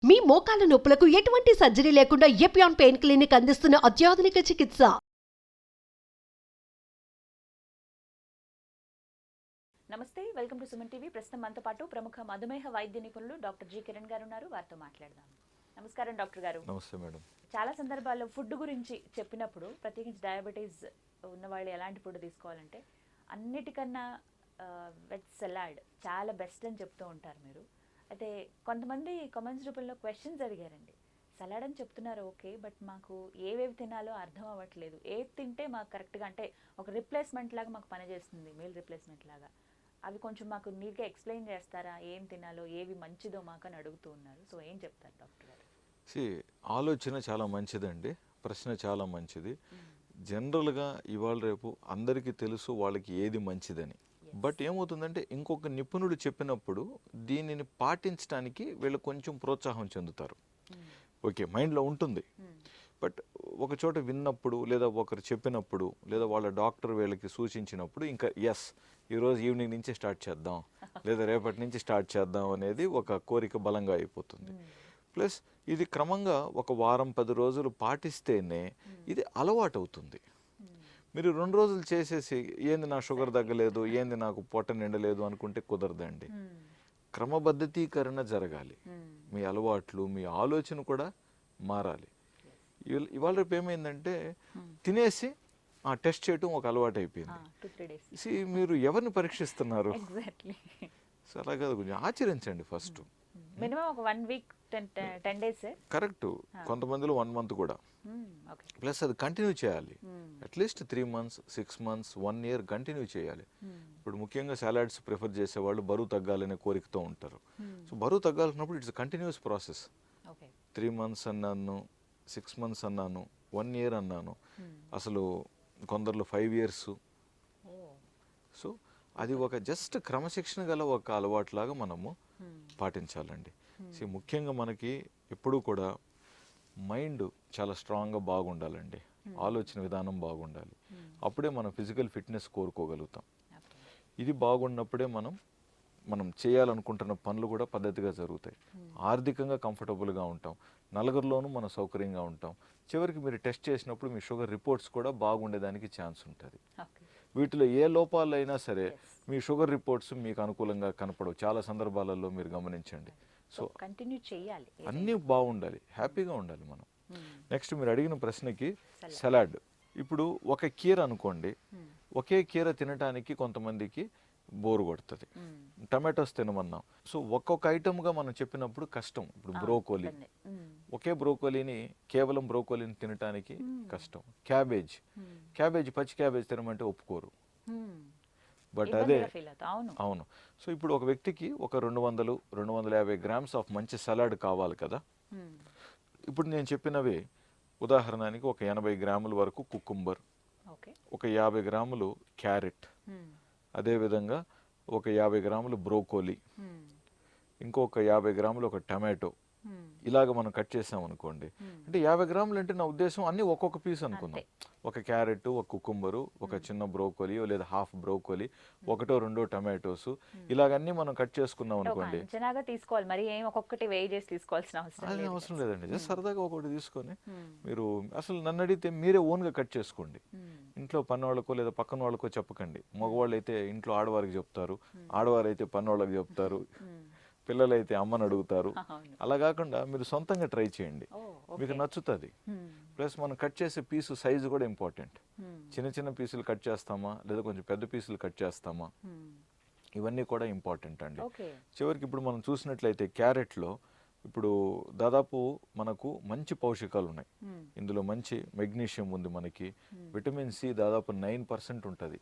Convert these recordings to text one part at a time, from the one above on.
మీ మోకాల నొప్పులకు ఎటువంటి సర్జరీ లేకుండా ఎపియాన్ పెయిన్ క్లినిక్ అందిస్తున్న అత్యాధునిక చికిత్స. నమస్తే, వెల్కమ్ టు సుమన్ టీవీ. ప్రస్తుతం మనతో పాటు ప్రముఖ మధుమేహ వైద్య నిపుణులు డాక్టర్ జి కిరణ్ గారు ఉన్నారు. వారితో మాట్లాడదాం. నమస్కారం డాక్టర్ గారు. నమస్తే మేడం. చాలా సందర్భాల్లో ఫుడ్ గురించి చెప్పినప్పుడు, ప్రత్యేకించి డయాబెటీస్ ఉన్నవాళ్ళు ఎలాంటి ఫుడ్ తీసుకోవాలంటే అన్నిటికన్నా వెజ్ సలాడ్ చాలా బెస్ట్ అని చెప్తూ ఉంటారు మీరు. అయితే కొంతమంది కామెంట్స్ రూపంలో క్వశ్చన్స్ అడిగారండి. సలాడ్ అని చెప్తున్నారు ఓకే, బట్ మాకు ఏవేవి తినాలో అర్థం అవ్వట్లేదు. ఏది తింటే మాకు కరెక్ట్గా అంటే ఒక రిప్లేస్మెంట్ లాగా మాకు పనిచేస్తుంది, మీల్ రిప్లేస్మెంట్ లాగా. అవి కొంచెం మాకు నీట్గా ఎక్స్ప్లెయిన్ చేస్తారా? ఏం తినాలో, ఏవి మంచిదో మాకు అని అడుగుతూ ఉన్నారు. సో ఏం చెప్తారు డాక్టర్ గారు? ఆలోచన చాలా మంచిదండి, ప్రశ్న చాలా మంచిది. జనరల్గా ఇవాళ రేపు అందరికీ తెలుసు వాళ్ళకి ఏది మంచిదని. బట్ ఏమవుతుందంటే ఇంకొక నిపుణుడు చెప్పినప్పుడు దీనిని పాటించడానికి వీళ్ళు కొంచెం ప్రోత్సాహం చెందుతారు. ఓకే, మైండ్లో ఉంటుంది. బట్ ఒక చోట విన్నప్పుడు లేదా ఒకరు చెప్పినప్పుడు లేదా వాళ్ళ డాక్టర్ వీళ్ళకి సూచించినప్పుడు ఇంకా ఈరోజు ఈవినింగ్ నుంచి స్టార్ట్ చేద్దాం లేదా రేపటి నుంచి స్టార్ట్ చేద్దాం అనేది ఒక కోరిక బలంగా అయిపోతుంది. ప్లస్ ఇది క్రమంగా ఒక వారం 10 రోజులు పాటిస్తేనే ఇది అలవాటు అవుతుంది. మీరు 2 రోజులు చేసేసి ఏంది నా షుగర్ తగ్గలేదు, ఏంది నాకు పొట్ట నిండలేదు అనుకుంటే కుదరదండి. క్రమబద్ధీకరణ జరగాలి. మీ అలవాట్లు, మీ ఆలోచన కూడా మారాలి. ఇవాళ రేపు ఏమైందంటే తినేసి టెస్ట్ చేయటం ఒక అలవాటు అయిపోయింది. మీరు ఎవరిని పరీక్షిస్తున్నారు? సో అలా కాదు, కొంచెం ఆచరించండి ఫస్ట్. మినిమం ఒక 1 వీక్ 10 డేస్ కరెక్ట్. కొంతమందిలో 1 మంత్ కూడా. ప్లస్ అది కంటిన్యూ చేయాలి. At least 3 months 6 months 1 year continue చేయాలి. ఇప్పుడు ముఖ్యంగా సలాడ్స్ ప్రిఫర్ చేసేవాళ్ళు బరువు తగ్గాలనే కోరికతో ఉంటారు. సో బరువు తగ్గాలన్నప్పుడు ఇట్స్ కంటిన్యూస్ ప్రాసెస్. 3 మంత్స్ అన్నాను, 6 మంత్స్ అన్నాను, 1 ఇయర్ అన్నాను, అసలు కొందరిలో 5 ఇయర్స్. సో అది ఒక జస్ట్ క్రమశిక్షణ గల ఒక అలవాటులాగా మనము పాటించాలండి. సో ముఖ్యంగా మనకి ఎప్పుడూ కూడా మైండ్ చాలా స్ట్రాంగ్గా బాగుండాలండి. ఆలోచన విధానం బాగుండాలి. అప్పుడే మనం ఫిజికల్ ఫిట్నెస్ కోరుకోగలుగుతాం. ఇది బాగున్నప్పుడే మనం చేయాలనుకుంటున్న పనులు కూడా పద్ధతిగా జరుగుతాయి. ఆర్థికంగా కంఫర్టబుల్గా ఉంటాం, నలుగురిలోనూ మనం సౌకర్యంగా ఉంటాం. చివరికి మీరు టెస్ట్ చేసినప్పుడు మీ షుగర్ రిపోర్ట్స్ కూడా బాగుండేదానికి ఛాన్స్ ఉంటుంది. వీటిలో ఏ లోపాలైనా సరే మీ షుగర్ రిపోర్ట్స్ మీకు అనుకూలంగా కనపడవు. చాలా సందర్భాలలో మీరు గమనించండి. సో కంటిన్యూ చేయాలి, అన్నీ బాగుండాలి, హ్యాపీగా ఉండాలి మనం. నెక్స్ట్ మీరు అడిగిన ప్రశ్నకి సలాడ్. ఇప్పుడు ఒక కీర అనుకోండి, ఒకే కీర తినడానికి కొంతమందికి బోరు కొడుతుంది. టమాటోస్ తినమన్నాం. సో ఒక్కొక్క ఐటమ్గా మనం చెప్పినప్పుడు కష్టం. ఇప్పుడు బ్రోకోలీ, ఒకే బ్రోకోలీని కేవలం బ్రోకోలీని తినడానికి కష్టం. క్యాబేజ్ పచ్చి క్యాబేజ్ తినమంటే ఒప్పుకోరు. బట్ అదే అవును. సో ఇప్పుడు ఒక వ్యక్తికి ఒక 200-250 గ్రామ్స్ ఆఫ్ మంచి సలాడ్ కావాలి కదా. ఇప్పుడు నేను చెప్పినవి ఉదాహరణకి ఒక 80 గ్రాముల వరకు కుకుంబర్, ఒక 50 గ్రాములు క్యారెట్, అదేవిధంగా ఒక 50 గ్రాములు బ్రోకోలీ, ఇంకొక 50 గ్రాములు ఒక టమాటో. ఇలాగ మనం కట్ చేసాం అనుకోండి. అంటే 50 గ్రాములు అంటే నా ఉద్దేశం అన్ని ఒక్కొక్క పీస్ అనుకుందాం. ఒక క్యారెట్, ఒక కుకుంబరు, ఒక చిన్న బ్రోకోలీ లేదా హాఫ్ బ్రోకోలీ, 1-2 టమాటోస్, ఇలాగన్నీ మనం కట్ చేసుకున్నాం అనుకోండి. తీసుకోవాలి, మరి ఏం ఒక్కొక్కటి వేయి చేసి తీసుకోవాల్సిన అవసరం లేదండి. జస్ట్ సరదాగా ఒకటి తీసుకొని మీరు అసలు నన్ను అడిగితే మీరే ఓన్గా కట్ చేసుకోండి. ఇంట్లో పన్నవాళ్ళకో లేదా పక్కన వాళ్ళకో చెప్పకండి. మగవాళ్ళు అయితే ఇంట్లో ఆడవారికి చెప్తారు, ఆడవారు అయితే పన్నవాళ్ళకి చెప్తారు, పిల్లలైతే అమ్మని అడుగుతారు. అలా కాకుండా మీరు సొంతంగా ట్రై చేయండి, మీకు నచ్చుతుంది. ప్లస్ మనం కట్ చేసే పీసు సైజు కూడా ఇంపార్టెంట్. చిన్న చిన్న పీసులు కట్ చేస్తామా లేదా కొంచెం పెద్ద పీసులు కట్ చేస్తామా, ఇవన్నీ కూడా ఇంపార్టెంట్ అండి. చివరికి ఇప్పుడు మనం చూసినట్లయితే క్యారెట్లో ఇప్పుడు దాదాపు మనకు మంచి పోషకాలు ఉన్నాయి. ఇందులో మంచి మెగ్నీషియం ఉంది, మనకి విటమిన్ సి దాదాపు 9% ఉంటుంది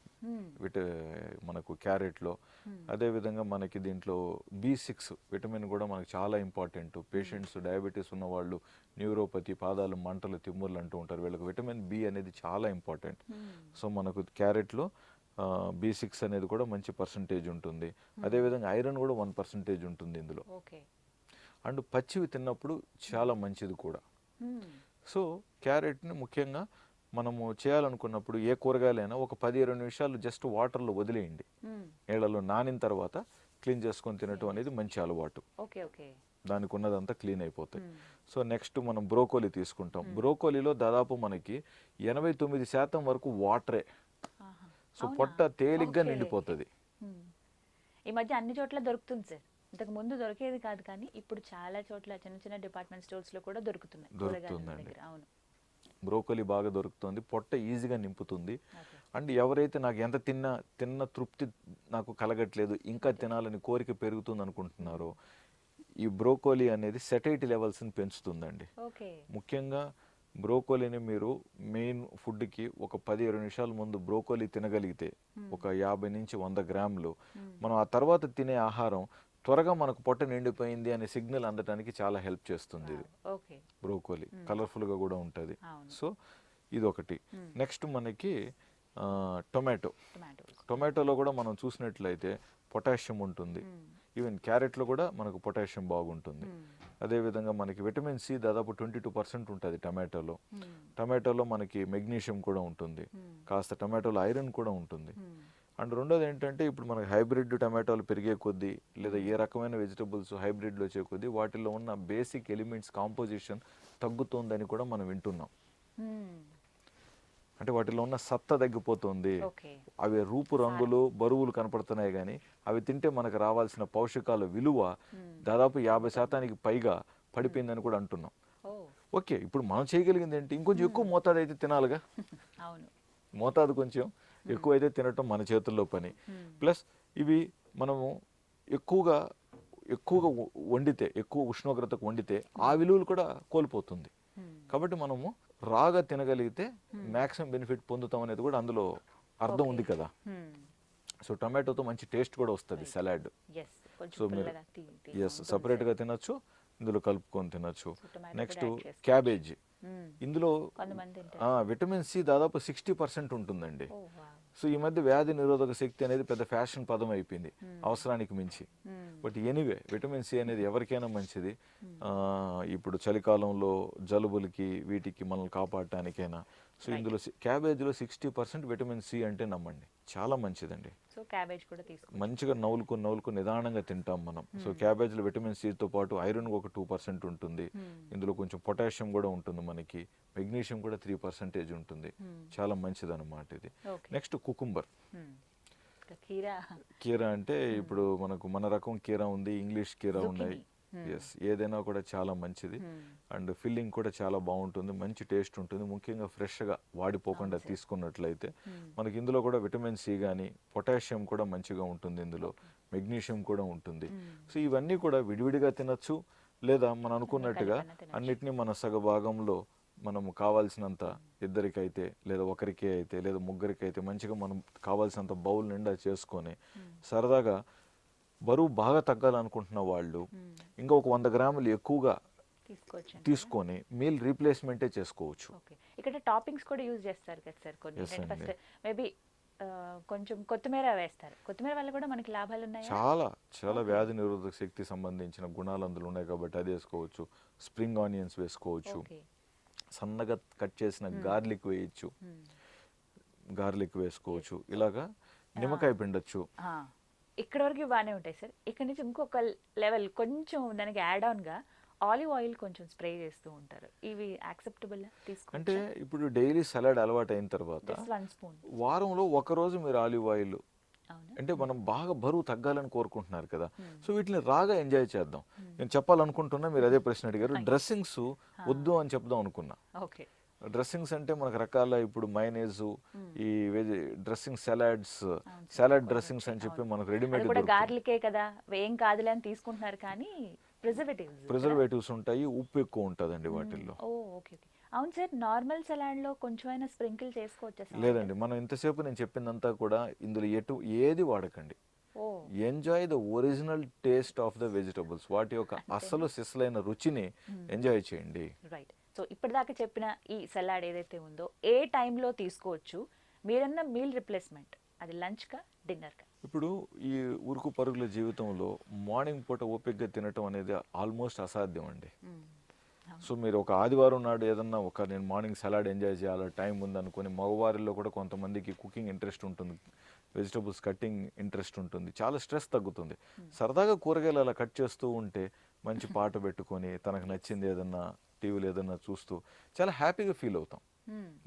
మనకు క్యారెట్లో. అదేవిధంగా మనకి దీంట్లో B6 విటమిన్ కూడా మనకు చాలా ఇంపార్టెంట్. పేషెంట్స్ డయాబెటీస్ ఉన్నవాళ్ళు, న్యూరోపతి, పాదాలు మంటలు, తిమ్ముర్లు అంటూ ఉంటారు, వీళ్ళకి విటమిన్ బి అనేది చాలా ఇంపార్టెంట్. సో మనకు క్యారెట్లో B6 అనేది కూడా మంచి పర్సంటేజ్ ఉంటుంది. అదేవిధంగా ఐరన్ కూడా 1% ఉంటుంది ఇందులో. అండ్ పచ్చివి తిన్నప్పుడు చాలా మంచిది కూడా. సో క్యారెట్ని ముఖ్యంగా మనము చేయాలనుకున్నప్పుడు ఏ కూరగాయలైనా ఒక 10-20 నిమిషాలు జస్ట్ వాటర్లో వదిలేయండి. నీళ్ళలో నానిన తర్వాత క్లీన్ చేసుకొని తినటం అనేది మంచి అలవాటు. దానికి ఉన్నదంతా క్లీన్ అయిపోతాయి. సో నెక్స్ట్ మనం బ్రోకోలీ తీసుకుంటాం. బ్రోకోలీలో దాదాపు మనకి 89% వరకు వాటరే. సో పొట్ట తేలిగ్గా నిండిపోతుంది. ఈ మధ్య అన్ని చోట్ల దొరుకుతుంది సార్. ఇంతకు ముందు దొరికేది కాదు, కానీ ఇప్పుడు చాలా చోట్ల చిన్న చిన్న డిపార్ట్మెంట్ స్టోర్స్ లో కూడా దొరుకుతున్నాయి. దొరుకుతుందండి. బ్రోకోలీ బాగా దొరుకుతుంది, పొట్ట ఈజీగా నింపుతుంది. అండ్ ఎవరైతే నాకు ఎంత తిన్న తృప్తి నాకు కలగట్లేదు, ఇంకా తినాలని కోరిక పెరుగుతుంది అనుకుంటున్నారో, ఈ బ్రోకోలీ అనేది సెటైటీ లెవెల్స్ని పెంచుతుందండి. ముఖ్యంగా బ్రోకోలీని మీరు మెయిన్ ఫుడ్కి ఒక 10-20 నిమిషాల ముందు బ్రోకోలీ తినగలిగితే ఒక 50 నుంచి 100 గ్రాములు, మనం ఆ తర్వాత తినే ఆహారం త్వరగా మనకు పొట్ట నిండిపోయింది అనే సిగ్నల్ అందటానికి చాలా హెల్ప్ చేస్తుంది ఇది. బ్రోకోలీ కలర్ఫుల్గా కూడా ఉంటుంది. సో ఇది ఒకటి. నెక్స్ట్ మనకి టొమాటోలో కూడా మనం చూసినట్లయితే పొటాషియం ఉంటుంది. ఈవెన్ క్యారెట్లో కూడా మనకు పొటాషియం బాగుంటుంది. అదేవిధంగా మనకి విటమిన్ సి దాదాపు 22% ఉంటుంది టమాటోలో. టమాటోలో మనకి మెగ్నీషియం కూడా ఉంటుంది, కాస్త టమాటోలో ఐరన్ కూడా ఉంటుంది. అండ్ రెండోది ఏంటంటే ఇప్పుడు మనకి హైబ్రిడ్ టమాటోలు పెరిగే కొద్దీ లేదా ఏ రకమైన వెజిటబుల్స్ హైబ్రిడ్లో వచ్చే కొద్దీ వాటిల్లో ఉన్న బేసిక్ ఎలిమెంట్స్ కాంపోజిషన్ తగ్గుతుందని కూడా మనం వింటున్నాం. అంటే వాటిలో ఉన్న సత్తా తగ్గిపోతుంది. అవి రూపు రంగులు బరువులు కనపడుతున్నాయి, కానీ అవి తింటే మనకు రావాల్సిన పౌషకాల విలువ దాదాపు 50% పైగా పడిపోయిందని కూడా అంటున్నాం. ఓకే, ఇప్పుడు మనం చేయగలిగింది ఏంటి? ఇంకొంచెం ఎక్కువ మోతాదు అయితే తినాలిగా. మోతాదు కొంచెం ఎక్కువైతే తినటం మన చేతుల్లో పని. ప్లస్ ఇవి మనము ఎక్కువగా వండితే, ఎక్కువ ఉష్ణోగ్రతకు వండితే ఆ విలువలు కూడా కోల్పోతుంది. కాబట్టి మనము రాగా తినగలిగితే మ్యాక్సిమం బెనిఫిట్ పొందుతాం అనేది కూడా అందులో అర్థం ఉంది కదా. సో టమాటోతో మంచి టేస్ట్ కూడా వస్తుంది సలాడ్. సో మీరు సపరేట్గా తినచ్చు, ఇందులో కలుపుకొని తినచ్చు. నెక్స్ట్ క్యాబేజ్, ఇందులో విటమిన్ సి దాదాపు 60% ఉంటుందండి. సో ఈ మధ్య వ్యాధి నిరోధక శక్తి అనేది పెద్ద ఫ్యాషన్ పదం అయిపోయింది అవసరానికి మించి. బట్ ఎనీవే విటమిన్ సి అనేది ఎవరికైనా మంచిది. ఇప్పుడు చలికాలంలో జలుబులకి వీటికి మనల్ని కాపాడటానికైనా. సో ఇందులో క్యాబేజ్లో 60% విటమిన్ సి అంటే నమ్మండి చాలా మంచిదండి. సో క్యాబేజ్ కూడా తీసుకో, మంచిగా నవ్వులుకొని నిదానంగా తింటాం మనం. సో క్యాబేజ్లో విటమిన్ సితో పాటు ఐరన్ ఒక 2% ఉంటుంది. ఇందులో కొంచెం పొటాషియం కూడా ఉంటుంది, మనకి మెగ్నీషియం కూడా 3% ఉంటుంది. చాలా మంచిది అన్నమాట ఇది. Next cucumber. కీరా అంటే ఇప్పుడు మన రకం కీరా ఉంది, ఇంగ్లీష్ కీరా ఉన్నాయి. ఎస్, ఏదైనా కూడా చాలా మంచిది. అండ్ ఫిల్లింగ్ కూడా చాలా బాగుంటుంది, మంచి టేస్ట్ ఉంటుంది. ముఖ్యంగా ఫ్రెష్గా వాడిపోకుండా తీసుకున్నట్లయితే మనకి ఇందులో కూడా విటమిన్ సి కానీ పొటాషియం కూడా మంచిగా ఉంటుంది, ఇందులో మెగ్నీషియం కూడా ఉంటుంది. సో ఇవన్నీ కూడా విడివిడిగా తినచ్చు, లేదా మనం అనుకున్నట్టుగా అన్నిటినీ మన సగభాగంలో మనము కావాల్సినంత, ఇద్దరికైతే లేదా ఒకరికే అయితే లేదా ముగ్గురికి అయితే మంచిగా మనం కావాల్సినంత బౌల్ నిండా చేసుకొని సరదాగా బరువు బాగా తగ్గాలనుకుంటున్న వాళ్ళు ఇంకా ఒక 100 గ్రాములు ఎక్కువగా తీసుకొని మీల్ రీప్లేస్మెంటే చేసుకోవచ్చు. ఇక్కడ టాపింగ్స్ కూడా యూజ్ చేస్తారు కదా సార్ కొన్ని. ఫస్ట్ మేబీ కొంచెం కొత్తిమీర వేస్తారు. కొత్తిమీర వల్ల కూడా మనకి లాభాలు ఉన్నాయి. చాలా వ్యాధి నిరోధక శక్తి సంబంధించిన గుణాలు అందులో ఉన్నాయి కాబట్టి అది వేసుకోవచ్చు. స్ప్రింగ్ ఆనియన్స్ వేసుకోవచ్చు, సన్నగా కట్ చేసిన గార్లిక్ వేసుకోవచ్చు, ఇలాగా నిమ్మకాయ పిండొచ్చు. ఇక్కడ వరకు బాగానే ఉంటాయి సార్. ఇక్కడ నుంచి ఇంకొక లెవెల్ కొంచెం దానికి యాడ్ ఆన్ గా ఆలివ్ ఆయిల్ కొంచెం స్ప్రే చేస్తూ ఉంటారు. ఇవి యాక్సెప్టబుల్ అంటే ఇప్పుడు డైలీ సలాడ్ అలవాటు అయిన తర్వాత వారంలో ఒక రోజు మీరు ఆలివ్ ఆయిల్, అంటే మనం బాగా బరువు తగ్గాలని కోరుకుంటున్నారు కదా, సో వీటిని రాగా ఎంజాయ్ చేద్దాం. నేను చెప్పాలనుకుంటున్నా, మీరు అదే ప్రశ్న అడిగారు. డ్రెస్సింగ్స్ వద్దు అని చెప్దాం అనుకున్నా. డ్రెస్సింగ్స్ అంటే మనకు రకాల ఇప్పుడు మైనేజ్, ఈ డ్రెస్సింగ్ సలాడ్ డ్రెస్సింగ్స్ అని చెప్పి మనకు రెడీమేడ్ గార్లికే కదా ఏం కాదులే అని తీసుకుంటున్నారు, కానీ ప్రిజర్వేటివ్స్ ఉంటాయి, ఉప్పు ఎక్కువ ఉంటుందండి వాటిల్లో. అవును సార్, నార్మల్ సలాడ్ లో కొంచెమైనా స్ప్రింకిల్ చేసుకోవచ్చు. లేదండి, మనం ఇంతసేపు నేను చెప్పిందంతా కూడా ఇందులో ఏది వాడకండి. Enjoy the original taste of the vegetables, వాటి యొక్క అసలు సిసలైన రుచిని ఎంజాయ్ చేయండి. రైట్. సో ఇప్పటిదాకా చెప్పిన ఈ సలాడ్ ఏదైతే ఉందో ఏ టైంలో తీసుకోవచ్చు? మీరన్న మీల్ రిప్లేస్మెంట్, అది లంచ్ కా డిన్నర్ కా? ఇప్పుడు ఈ ఉరుకు పరుగుల జీవితంలో మార్నింగ్ పూట ఓపికగా తినటం అనేది ఆల్మోస్ట్ అసాధ్యం అండి. సో మీరు ఒక ఆదివారం నాడు ఏదన్నా నేను మార్నింగ్ సలాడ్ ఎంజాయ్ చేయాలి, టైం ఉందనుకొని, మగవారిలో కూడా కొంతమందికి కుకింగ్ ఇంట్రెస్ట్ ఉంటుంది, వెజిటబుల్స్ కట్టింగ్ ఇంట్రెస్ట్ ఉంటుంది, చాలా స్ట్రెస్ తగ్గుతుంది. సరదాగా కూరగాయలు అలా కట్ చేస్తూ ఉంటే మంచి పాట పెట్టుకొని తనకు నచ్చింది ఏదన్నా టీవీలో ఏదన్నా చూస్తూ చాలా హ్యాపీగా ఫీల్ అవుతాం.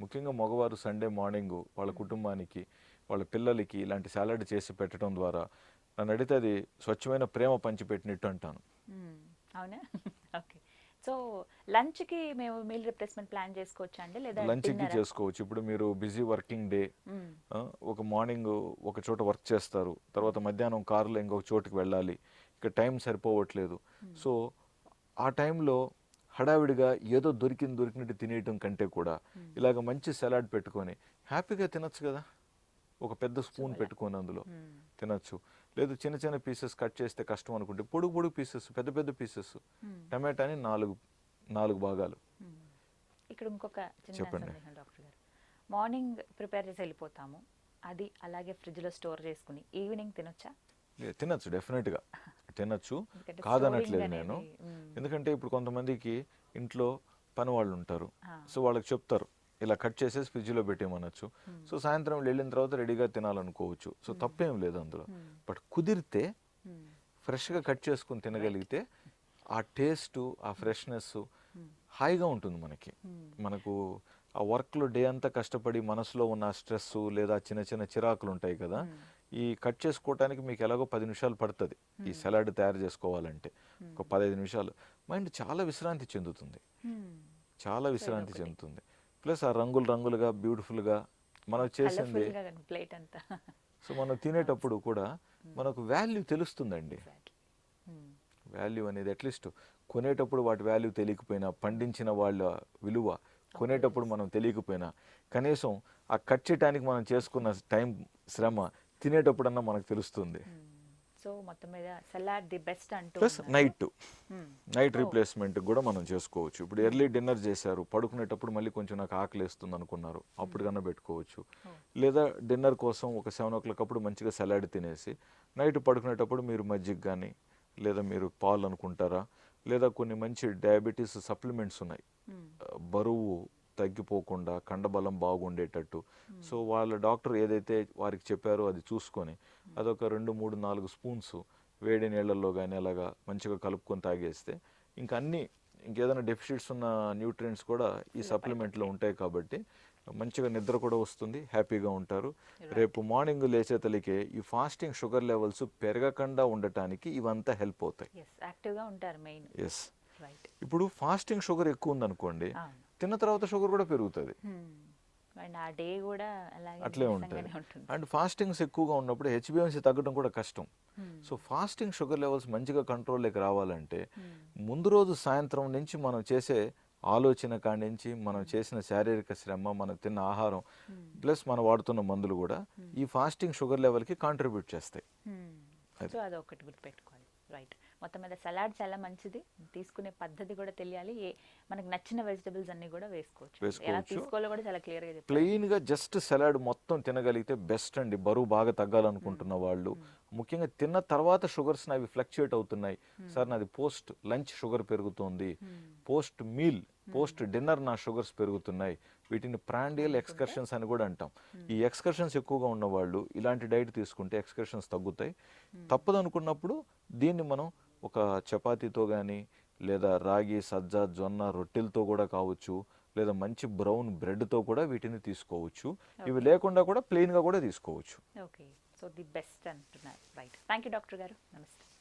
ముఖ్యంగా మగవారు సండే మార్నింగ్ వాళ్ళ కుటుంబానికి వాళ్ళ పిల్లలకి ఇలాంటి సాలడ్ చేసి పెట్టడం ద్వారా నన్ను అడిగితే అది స్వచ్ఛమైన ప్రేమ పంచిపెట్టినట్టు అంటాను. అవునా? ఓకే. సో లంచ్కి మేము మీల్ రిప్లేస్మెంట్ ప్లాన్ చేసుకోవచ్చా అండి, లేదా లంచ్కి చేసుకోవచ్చు. ఇప్పుడు మీరు బిజీ వర్కింగ్ డే, ఒక మార్నింగ్ ఒక చోట వర్క్ చేస్తారు, తర్వాత మధ్యాహ్నం కారులో ఇంకొక చోటుకి వెళ్ళాలి, ఇక టైం సరిపోవట్లేదు. సో ఆ టైంలో హడావిడిగా ఏదో దొరికినట్టు తినేయటం కంటే కూడా ఇలాగ మంచి సలాడ్ పెట్టుకొని హ్యాపీగా తినచ్చు కదా. ఒక పెద్ద స్పూన్ పెట్టుకొని అందులో తినచ్చు. లేదు చిన్న చిన్న పీసెస్ కట్ చేస్తే కష్టం అనుకుంటే పొడుగు పీసెస్, పెద్ద పీసెస్, టమాటాని నాలుగు భాగాలు. ఇక్కడ ఇంకొక చిన్న సందేహం డాక్టర్ గారు, మార్నింగ్ ప్రిపేర్ చేసి వెళ్ళిపోతాము, అది అలాగే ఫ్రిడ్జ్లో స్టోర్ చేసుకుని ఈవినింగ్ తినొచ్చా? తినచ్చు, డెఫినెట్గా తినచ్చు, కాదనట్లేదు నేను. ఎందుకంటే ఇప్పుడు కొంతమందికి ఇంట్లో పని వాళ్ళు ఉంటారు, సో వాళ్ళకి చెప్తారు ఇలా కట్ చేసేసి ఫ్రిడ్జ్లో పెట్టేయమనొచ్చు. సో సాయంత్రం వెళ్ళిన తర్వాత రెడీగా తినాలనుకోవచ్చు, సో తప్పేం లేదు అందులో. బట్ కుదిరితే ఫ్రెష్గా కట్ చేసుకుని తినగలిగితే ఆ టేస్ట్, ఆ ఫ్రెష్నెస్ హాయిగా ఉంటుంది మనకు. ఆ వర్క్లో డే అంతా కష్టపడి మనసులో ఉన్న స్ట్రెస్ లేదా చిన్న చిన్న చిరాకులు ఉంటాయి కదా, ఈ కట్ చేసుకోవటానికి మీకు ఎలాగో 10 నిమిషాలు పడుతుంది. ఈ సలాడ్ తయారు చేసుకోవాలంటే ఒక 15 నిమిషాలు మైండ్ చాలా విశ్రాంతి చెందుతుంది, చాలా విశ్రాంతి చెందుతుంది. ప్లస్ ఆ రంగులుగా బ్యూటిఫుల్గా మనం చేసింది. సో మనం తినేటప్పుడు కూడా మనకు వాల్యూ తెలుస్తుందండి. వాల్యూ అనేది అట్లీస్ట్ కొనేటప్పుడు వాటి వాల్యూ తెలియకపోయినా, పండించిన వాళ్ళ విలువ కొనేటప్పుడు మనం తెలియకపోయినా, కనీసం ఆ కట్ చేయడానికి మనం చేసుకున్న టైం, శ్రమ తినేటప్పుడన్నా మనకు తెలుస్తుంది. సో మొత్తం మీద సలాడ్ ది బెస్ట్ అంటూ. ప్లస్ నైట్ రీప్లేస్మెంట్ కూడా మనం చేసుకోవచ్చు. ఇప్పుడు ఎర్లీ డిన్నర్ చేశారు, పడుకునేటప్పుడు మళ్ళీ కొంచెం నాకు ఆకలి వేస్తుంది అనుకున్నారు, అప్పుడు కన్నా పెట్టుకోవచ్చు. లేదా డిన్నర్ కోసం ఒక 7 o'clock అప్పుడు మంచిగా సలాడ్ తినేసి నైట్ పడుకునేటప్పుడు మీరు మజ్జిగ కానీ, లేదా మీరు పాలు అనుకుంటారా, లేదా కొన్ని మంచి డయాబెటీస్ సప్లిమెంట్స్ ఉన్నాయి, బరువు తగ్గిపోకుండా కండబలం బాగుండేటట్టు. సో వాళ్ళ డాక్టర్ ఏదైతే వారికి చెప్పారో అది చూసుకొని అదొక 2, 3, 4 స్పూన్స్ వేడి నీళ్ళల్లో కానీ అలాగా మంచిగా కలుపుకొని తాగేస్తే ఇంకేదైనా డెఫిషిట్స్ ఉన్న న్యూట్రియంట్స్ కూడా ఈ సప్లిమెంట్లో ఉంటాయి కాబట్టి మంచిగా నిద్ర కూడా వస్తుంది, హ్యాపీగా ఉంటారు. రేపు మార్నింగ్ లేచే తలికే ఈ ఫాస్టింగ్ షుగర్ లెవెల్స్ పెరగకుండా ఉండటానికి ఇవంతా హెల్ప్ అవుతాయి. ఎస్, ఇప్పుడు ఫాస్టింగ్ షుగర్ ఎక్కువ ఉందనుకోండి, తిన్న తర్వాత షుగర్ కూడా పెరుగుతుంది, అట్లే ఉంటుంది. అండ్ ఫాస్టింగ్స్ ఎక్కువగా ఉన్నప్పుడు హెచ్బిఎన్సీ తగ్గడం కూడా కష్టం. సో ఫాస్టింగ్ షుగర్ లెవెల్స్ మంచిగా కంట్రోల్లోకి రావాలంటే ముందు రోజు సాయంత్రం నుంచి మనం చేసే ఆలోచన కాడి నుంచి, మనం చేసిన శారీరక శ్రమ, మనం తిన్న ఆహారం ప్లస్ మనం వాడుతున్న మందులు కూడా ఈ ఫాస్టింగ్ షుగర్ లెవెల్కి కాంట్రిబ్యూట్ చేస్తాయి. సో అదొకటి గుర్తుపెట్టుకోవాలి. రైట్. మొత్తం మీద సలాడ్ చాలా మంచిది, తీసుకునే పద్ధతి కూడా తెలియాలి, మనకు నచ్చిన వెజిటబుల్స్ అన్ని కూడా వేసుకోవచ్చు, ఎలా తీసుకోవాలో కూడా చాలా క్లియర్గా చెప్పారు. ప్లెయిన్గా జస్ట్ సలాడ్ మొత్తం తినగలిగితే బెస్ట్ అండి. బరువు బాగా తగ్గాలనుకుంటున్న వాళ్ళు, ముఖ్యంగా తిన్న తర్వాత షుగర్స్ అవి ఫ్లక్చుయేట్ అవుతున్నాయి, సార్ నాది పోస్ట్ లంచ్ షుగర్ పెరుగుతుంది, పోస్ట్ మీల్ పోస్ట్ డిన్నర్ నా షుగర్స్ పెరుగుతున్నాయి, వీటిని ప్రాండియల్ ఎక్స్కర్షన్స్ అని కూడా అంటాం. ఈ ఎక్స్కర్షన్స్ ఎక్కువగా ఉన్న వాళ్ళు ఇలాంటి డైట్ తీసుకుంటే ఎక్స్కర్షన్స్ తగ్గుతాయి. తప్పదు అనుకున్నప్పుడు దీన్ని మనం ఒక చపాతీతో కానీ, లేదా రాగి, సజ్జ, జొన్న రొట్టెలతో కూడా కావచ్చు, లేదా మంచి బ్రౌన్ బ్రెడ్తో కూడా వీటిని తీసుకోవచ్చు. ఇవి లేకుండా కూడా ప్లెయిన్గా కూడా తీసుకోవచ్చు. ఓకే, సో ది బెస్ట్ అంటున్నారు. రైట్, థ్యాంక్ యూ డాక్టర్ గారు, నమస్తే.